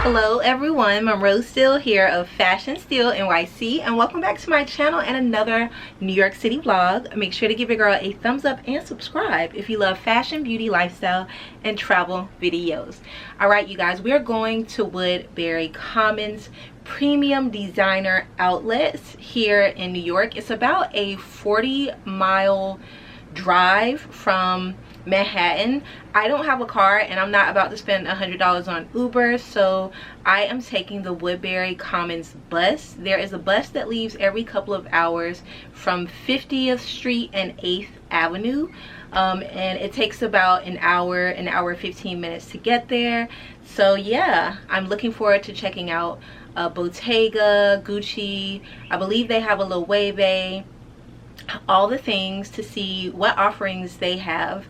Hello everyone, Monroe Steele here of Fashion Steele NYC, and welcome back to my channel and another New York City vlog. Make sure to give your girl a thumbs up and subscribe if you love fashion, beauty, lifestyle, and travel videos. Alright you guys, we are going to Woodbury Commons Premium Designer Outlets here in New York. It's about a 40-mile drive from Manhattan. I don't have a car and I'm not about to spend $100 on Uber, so I am taking the Woodbury Commons bus. There is a bus that leaves every couple of hours from 50th Street and 8th Avenue, and it takes about an hour 15 minutes to get there. So yeah, I'm looking forward to checking out Bottega, Gucci. I believe they have a Loewe, all the things, to see what offerings they have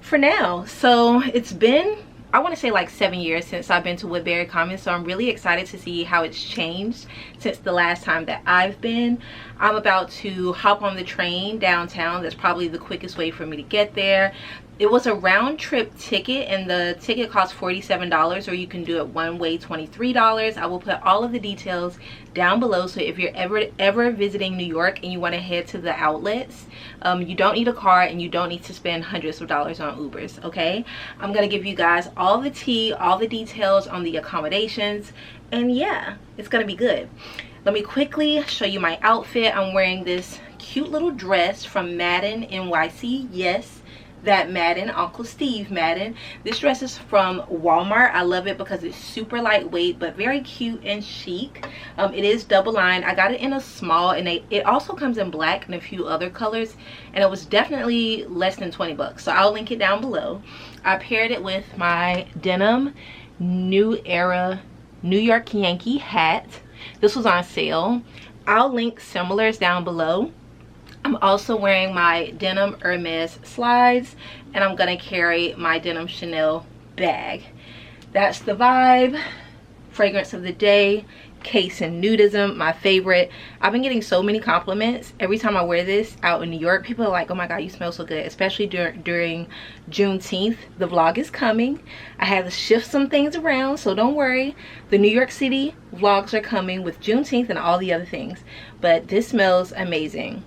for now. So it's been, I want to say, like 7 years since I've been to Woodbury Commons, so I'm really excited to see how it's changed since the last time that I've been. I'm about to hop on the train downtown. That's probably the quickest way for me to get there. It was a round-trip ticket and the ticket cost $47, or you can do it one way, $23. I will put all of the details down below, so if you're ever visiting New York and you want to head to the outlets, you don't need a car and you don't need to spend hundreds of dollars on Ubers, okay? I'm gonna give you guys all the tea, all the details on the accommodations, and yeah, it's gonna be good. Let me quickly show you my outfit. I'm wearing this cute little dress from Madden NYC. Yes, that Madden, Uncle Steve Madden. This dress is from Walmart. I love it because it's super lightweight but very cute and chic. It is double lined. I got it in a small, and it also comes in black and a few other colors, and it was definitely less than 20 bucks, so I'll link it down below. I paired it with my denim New Era New York Yankee hat. This was on sale. I'll link similars down below. I'm also wearing my denim Hermes slides, and I'm gonna carry my denim Chanel bag. That's the vibe. Fragrance of the day, Case and Nudism, my favorite. I've been getting so many compliments every time I wear this out in New York. People are like, oh my god, you smell so good, especially during Juneteenth. The vlog is coming. I had to shift some things around, so don't worry. The New York City vlogs are coming with Juneteenth and all the other things, but this smells amazing.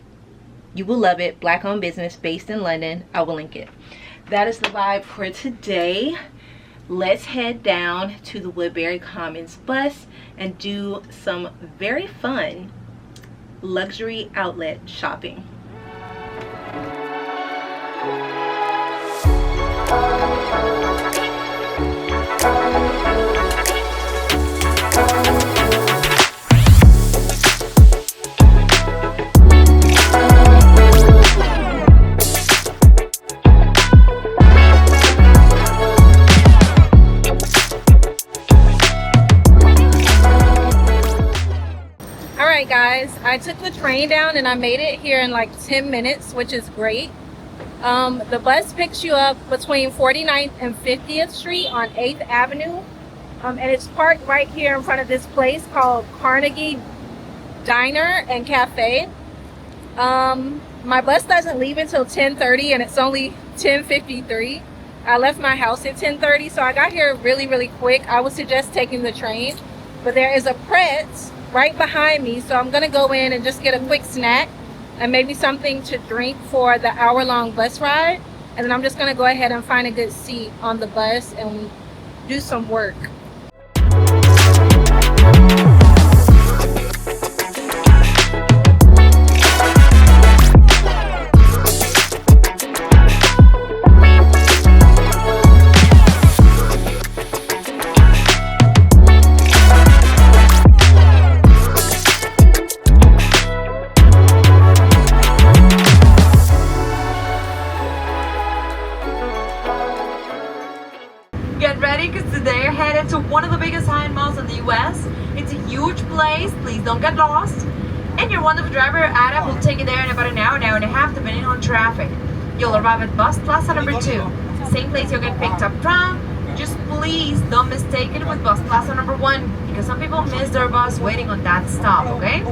You will love it. Black owned business based in London. I will link it. That is the vibe for today. Let's head down to the Woodbury Commons bus and do some very fun luxury outlet shopping. Guys, I took the train down and I made it here in like 10 minutes, which is great. The bus picks you up between 49th and 50th Street on 8th Avenue, and it's parked right here in front of this place called Carnegie Diner and Cafe. My bus doesn't leave until 10:30 and it's only 10:53. I left my house at 10:30, so I got here really quick. I would suggest taking the train, but there is a Pret right behind me, so I'm gonna go in and just get a quick snack and maybe something to drink for the hour-long bus ride, and then I'm just gonna go ahead and find a good seat on the bus and do some work. Get ready, because today you're headed to one of the biggest high-end malls in the US. It's a huge place, please don't get lost. And your wonderful driver, Adam, will take you there in about an hour and a half, depending on traffic. You'll arrive at Bus Plaza number 2, same place you'll get picked up from. Just please don't mistake it with Bus Plaza number 1, because some people miss their bus waiting on that stop, okay?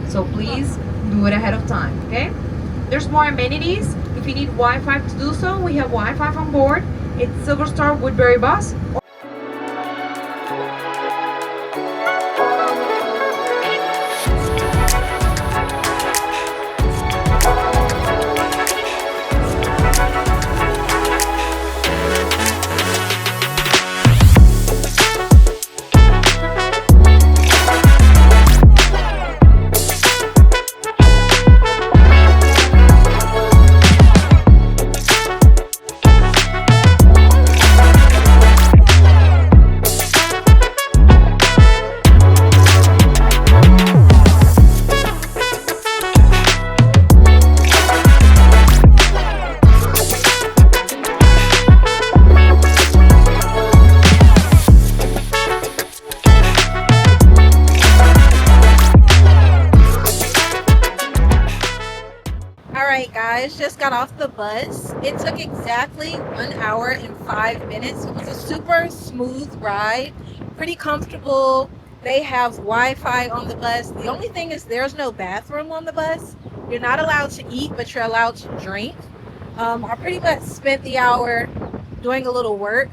So please do it ahead of time, okay? There's more amenities. If you need Wi-Fi to do so, we have Wi-Fi on board. It's Silver Star Woodbury bus. guys, just got off the bus. It took exactly 1 hour and 5 minutes. It was a super smooth ride, pretty comfortable. They have Wi-Fi on the bus. The only thing is there's no bathroom on the bus. You're not allowed to eat, but you're allowed to drink. I pretty much spent the hour doing a little work.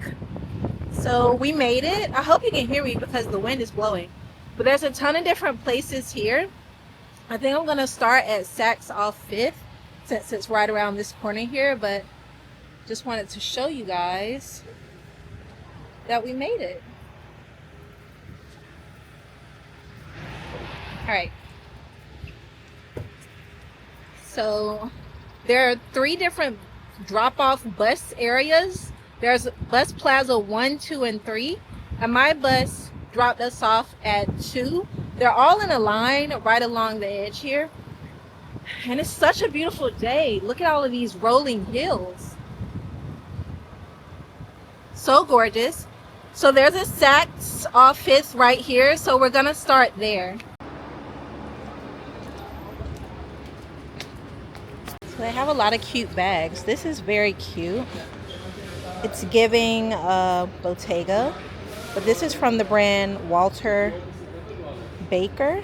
So we made it. I hope you can hear me because the wind is blowing. But there's a ton of different places here. I think I'm gonna start at Saks off 5th since it's right around this corner here, but just wanted to show you guys that we made it. All right. So there are 3 different drop-off bus areas. There's Bus Plaza 1, 2, and 3, and my bus dropped us off at 2. They're all in a line right along the edge here. And it's such a beautiful day. Look at all of these rolling hills. So gorgeous. So there's a Saks off 5th right here. So we're gonna start there. So they have a lot of cute bags. This is very cute. It's giving Bottega. But this is from the brand Walter Baker,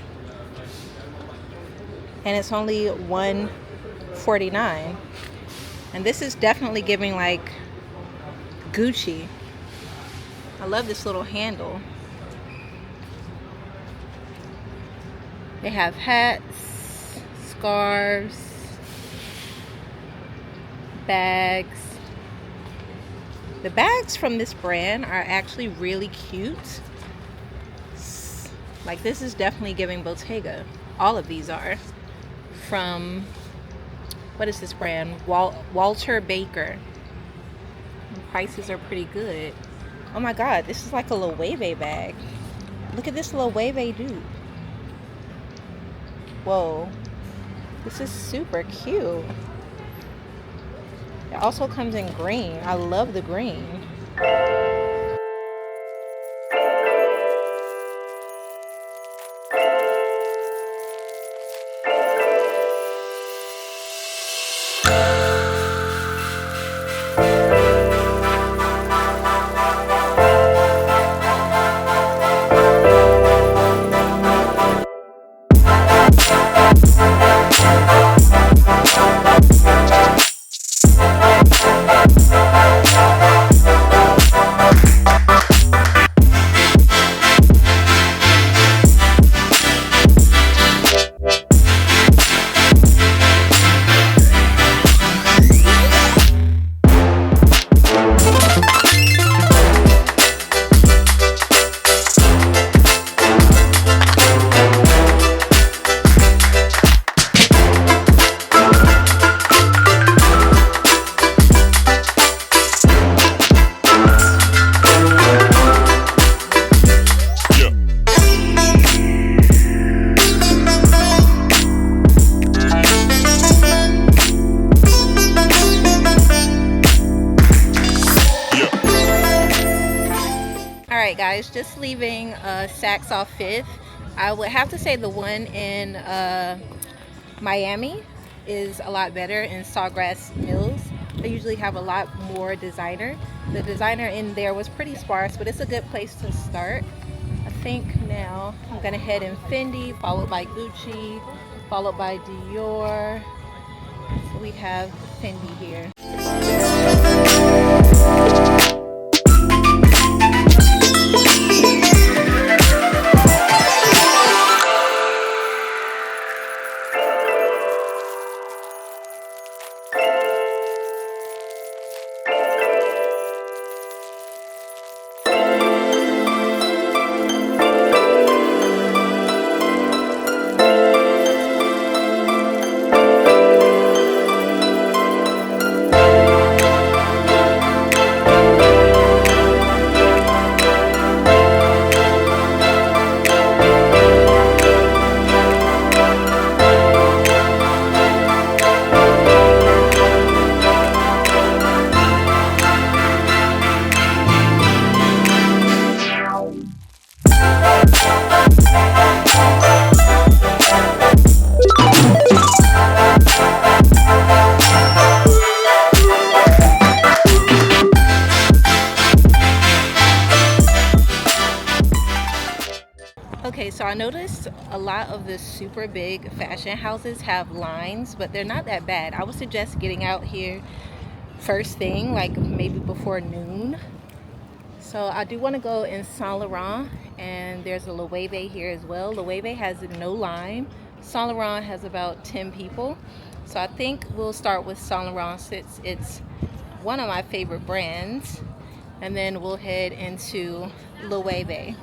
and it's only $149. And this is definitely giving like Gucci. I love this little handle. They have hats, scarves, bags. The bags from this brand are actually really cute. Like, this is definitely giving Bottega. All of these are from, what is this brand? Walter Baker. The prices are pretty good. Oh my god, this is like a Loewe bag. Look at this Loewe dude. Whoa, this is super cute. It also comes in green. I love the green. Guys, just leaving Saks off 5th. I would have to say the one in Miami is a lot better, in Sawgrass Mills. They usually have a lot more designer. The designer in there was pretty sparse, but it's a good place to start. I think now I'm gonna head in Fendi, followed by Gucci, followed by Dior. So we have Fendi here. Okay, so I noticed a lot of the super big fashion houses have lines, but they're not that bad. I would suggest getting out here first thing, like maybe before noon. So I do want to go in Saint Laurent, and there's a Loewe here as well. Loewe has no line. Saint Laurent has about 10 people. So I think we'll start with Saint Laurent since it's one of my favorite brands, and then we'll head into Loewe.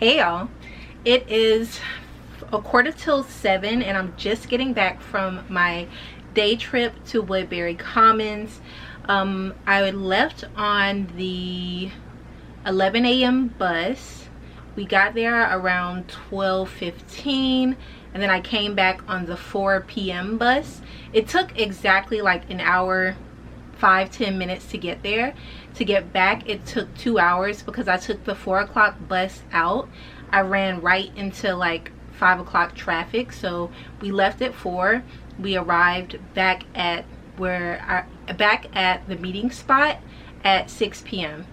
Hey y'all, it is 7:15 and I'm just getting back from my day trip to Woodbury Commons. I left on the 11 a.m. bus. We got there around 12:15 and then I came back on the 4 p.m. bus. It took exactly like an hour, 5-10 minutes to get there. To get back it took 2 hours because I took the 4 o'clock bus out. I ran right into like 5 o'clock traffic, so we left at 4. We arrived back at the meeting spot at 6 p.m.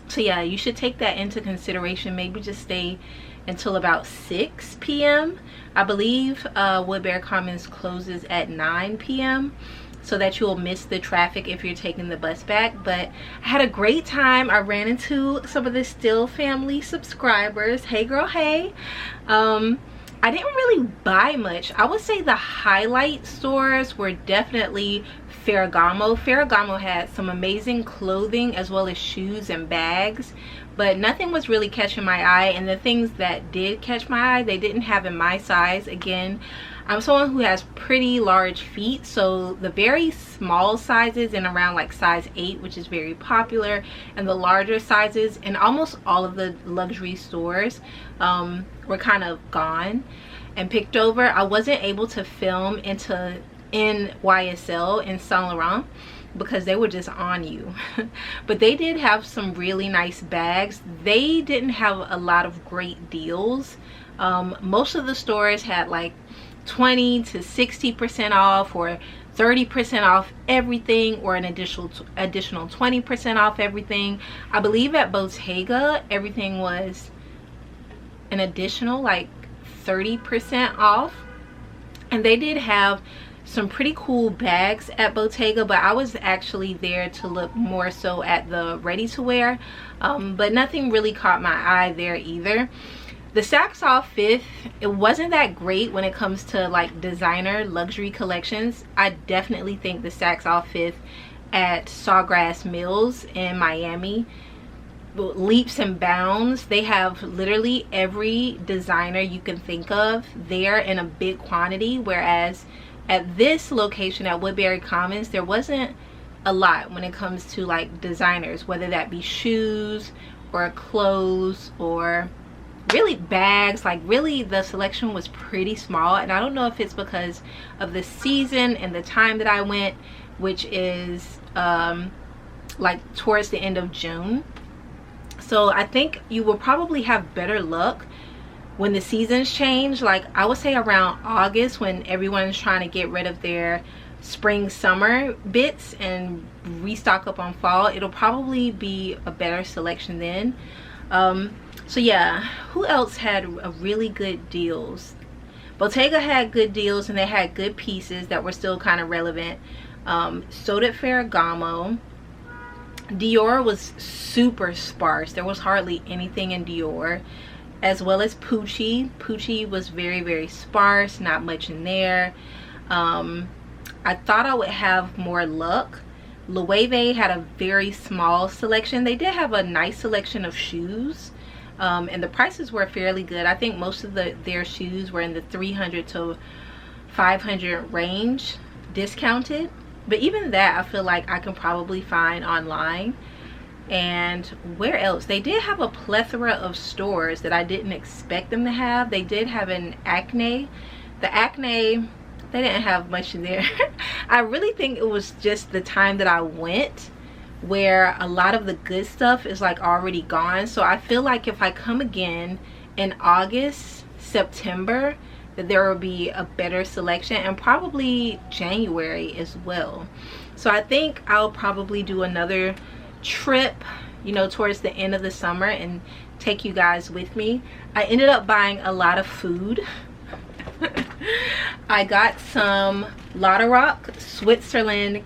So yeah, you should take that into consideration. Maybe just stay until about 6 p.m. I believe Woodbury Commons closes at 9 p.m. so that you'll miss the traffic if you're taking the bus back. But I had a great time. I ran into some of the Steele family subscribers. Hey girl, hey. I didn't really buy much. I would say the highlight stores were definitely Ferragamo. Ferragamo had some amazing clothing as well as shoes and bags, but nothing was really catching my eye, and the things that did catch my eye they didn't have in my size. Again, I'm someone who has pretty large feet, so the very small sizes and around like size 8, which is very popular, and the larger sizes in almost all of the luxury stores were kind of gone and picked over. I wasn't able to film in YSL in Saint Laurent because they were just on you. But they did have some really nice bags. They didn't have a lot of great deals. Most of the stores had like 20 to 60% off or 30% off everything, or an additional 20% off everything. I believe at Bottega everything was an additional like 30% off, and they did have some pretty cool bags at Bottega, but I was actually there to look more so at the ready-to-wear, but nothing really caught my eye there either. The Saks Off Fifth, it wasn't that great when it comes to like designer luxury collections. I definitely think the Saks Off Fifth at Sawgrass Mills in Miami leaps and bounds. They have literally every designer you can think of there in a big quantity, whereas at this location at Woodbury Commons there wasn't a lot when it comes to like designers, whether that be shoes or clothes or really bags. Like really the selection was pretty small, and I don't know if it's because of the season and the time that I went, which is like towards the end of June. So I think you will probably have better luck when the seasons change. Like I would say around August, when everyone's trying to get rid of their spring summer bits and restock up on fall, it'll probably be a better selection then. So yeah, who else had a really good deals? Bottega had good deals and they had good pieces that were still kind of relevant. So did Ferragamo. Dior was super sparse. There was hardly anything in Dior, as well as Pucci. Pucci was very, very sparse, not much in there. I thought I would have more luck. Loewe had a very small selection. They did have a nice selection of shoes, and the prices were fairly good. I think most of their shoes were in the 300 to 500 range, discounted. But even that I feel like I can probably find online. And where else? They did have a plethora of stores that I didn't expect them to have. They did have an Acne. The Acne, they didn't have much in there. I really think it was just the time that I went where a lot of the good stuff is like already gone. So I feel like if I come again in August, September, that there will be a better selection, and probably January as well. So I think I'll probably do another trip, you know, towards the end of the summer and take you guys with me. I ended up buying a lot of food. I got some Lauterock Switzerland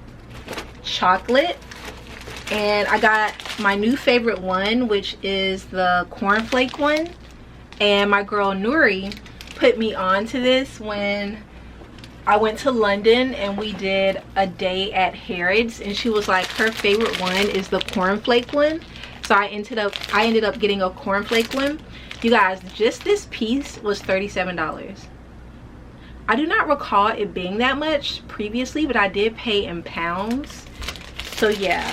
chocolate, and I got my new favorite one, which is the cornflake one. And my girl Nuri put me on to this when I went to London and we did a day at Harrods, and she was like her favorite one is the cornflake one. So I ended up getting a cornflake one. You guys, just this piece was $37. I do not recall it being that much previously, but I did pay in pounds. So yeah,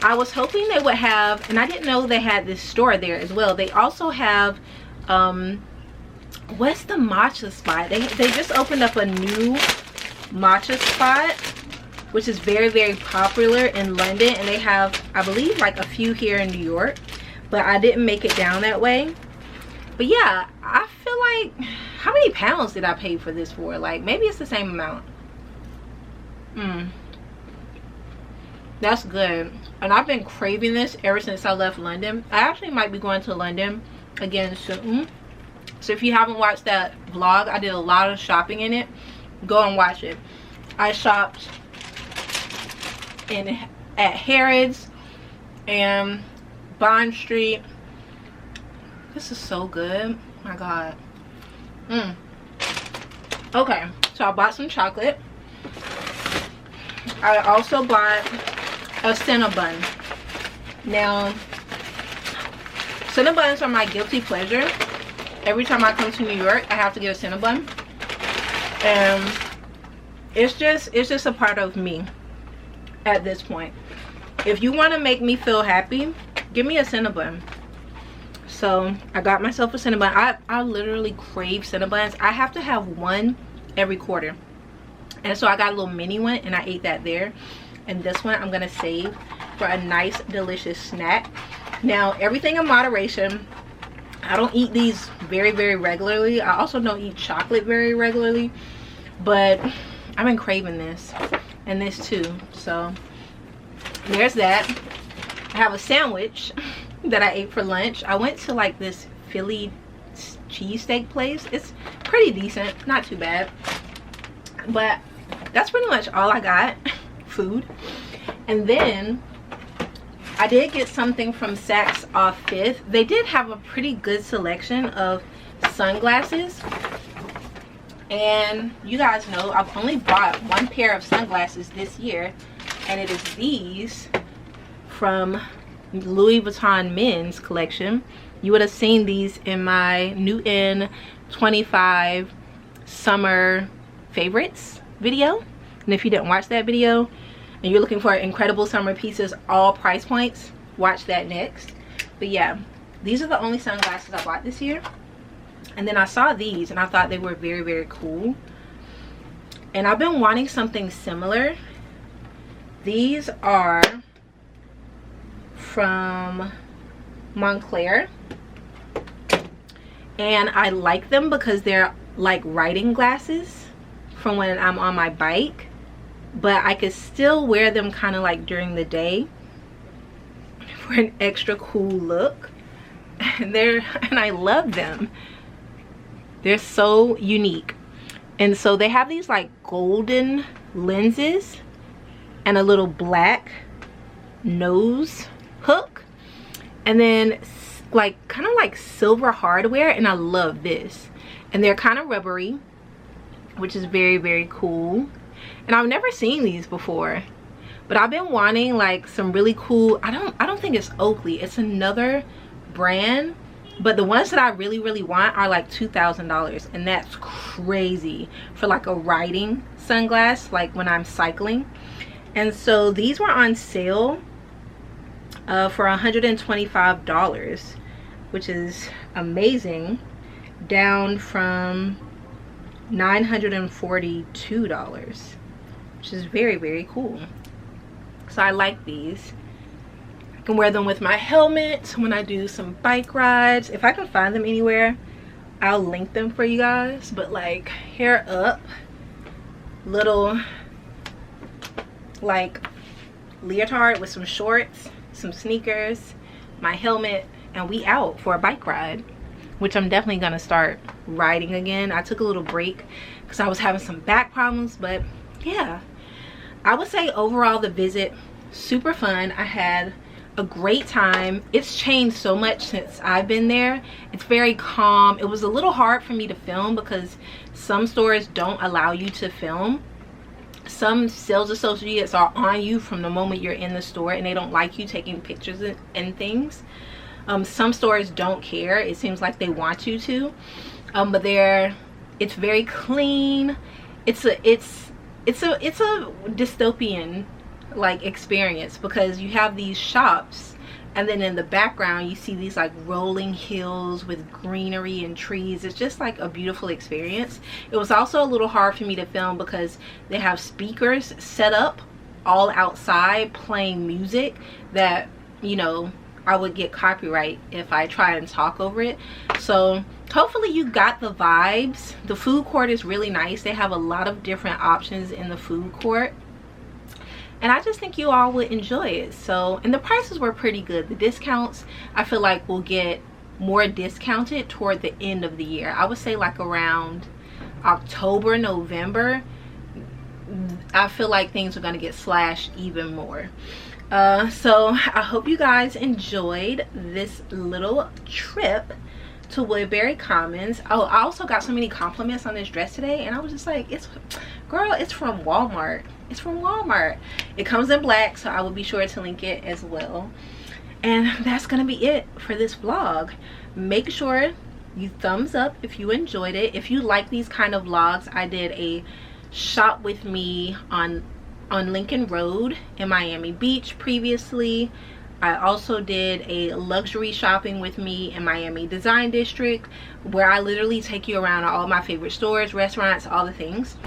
I was hoping they would have, and I didn't know they had this store there as well. They also have what's the matcha spot? They just opened up a new matcha spot, which is very, very popular in London, and they have, I believe, like a few here in New York, but I didn't make it down that way. But yeah, I feel like, how many pounds did I pay for this for? Like, maybe it's the same amount. That's good. And I've been craving this ever since I left London. I actually might be going to London again soon. So if you haven't watched that vlog, I did a lot of shopping in it. Go and watch it. I shopped at Harrods and Bond Street. This is so good. My God. Okay, so I bought some chocolate. I also bought a Cinnabon. Now, Cinnabons are my guilty pleasure. Every time I come to New York, I have to get a Cinnabon. And it's just a part of me at this point. If you want to make me feel happy, give me a Cinnabon. So I got myself a Cinnabon. I literally crave Cinnabons. I have to have one every quarter, and so I got a little mini one and I ate that there. And this one I'm gonna save for a nice delicious snack. Now, everything in moderation. I don't eat these very, very regularly. I also don't eat chocolate very regularly, but I've been craving this and this too. So there's that. I have a sandwich that I ate for lunch. I went to like this Philly cheesesteak place. It's pretty decent, not too bad, but that's pretty much all I got. Food. And then I did get something from Saks off 5th. They did have a pretty good selection of sunglasses, and you guys know I've only bought one pair of sunglasses this year, and it is these from Louis Vuitton men's collection. You would have seen these in my Newton 25 summer favorites video, and if you didn't watch that video and you're looking for incredible summer pieces, all price points, watch that next. But yeah, these are the only sunglasses I bought this year. And then I saw these and I thought they were very, very cool, and I've been wanting something similar. These are from Montclair, and I like them because they're like riding glasses from when I'm on my bike, but I could still wear them kind of like during the day for an extra cool look. And I love them. They're so unique. And so they have these like golden lenses and a little black nose hook, and then like kind of like silver hardware, and I love this. And they're kind of rubbery, which is very, very cool. And I've never seen these before, but I've been wanting like some really cool, I don't think it's Oakley, it's another brand, but the ones that I really, really want are like $2,000, and that's crazy for like a riding sunglass, like when I'm cycling. And so these were on sale for $125, which is amazing, down from $942, which is very, very cool. So I like these. I can wear them with my helmet when I do some bike rides. If I can find them anywhere, I'll link them for you guys. But like hair up, little like leotard with some shorts, some sneakers, my helmet, and we out for a bike ride, which I'm definitely gonna start riding again. I took a little break because I was having some back problems, but yeah, I would say overall the visit super fun. I had a great time. It's changed so much since I've been there. It's very calm. It was a little hard for me to film because some stores don't allow you to film, some sales associates are on you from the moment you're in the store, and they don't like you taking pictures and things. Some stores don't care. It seems like they want you to, but it's very clean. It's a dystopian like experience, because you have these shops, and then in the background you see these like rolling hills with greenery and trees. It's just like a beautiful experience. It was also a little hard for me to film because they have speakers set up all outside playing music that, you know, I would get copyright if I try and talk over it. So hopefully you got the vibes. The food court is really nice. They have a lot of different options in the food court, and I just think you all would enjoy it. So, and the prices were pretty good. The discounts, I feel like, will get more discounted toward the end of the year. I would say like around October, November, I feel like things are going to get slashed even more. So I hope you guys enjoyed this little trip to Woodbury Commons. Oh, I also got so many compliments on this dress today, and I was just like, girl, it's from Walmart. It's from Walmart. It comes in black, so I will be sure to link it as well. And that's gonna be it for this vlog. Make sure you thumbs up if you enjoyed it. If you like these kind of vlogs, I did a shop with me on Lincoln Road in Miami Beach previously. I also did a luxury shopping with me in Miami Design District, where I literally take you around all my favorite stores, restaurants, all the things.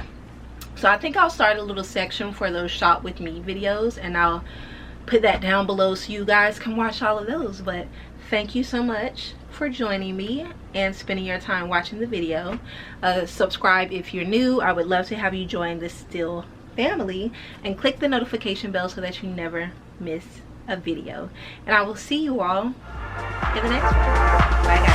So I think I'll start a little section for those shop with me videos, and I'll put that down below so you guys can watch all of those. But thank you so much for joining me and spending your time watching the video. Subscribe if you're new. I would love to have you join the Steele family, and click the notification bell so that you never miss a video. And I will see you all in the next one. Bye guys.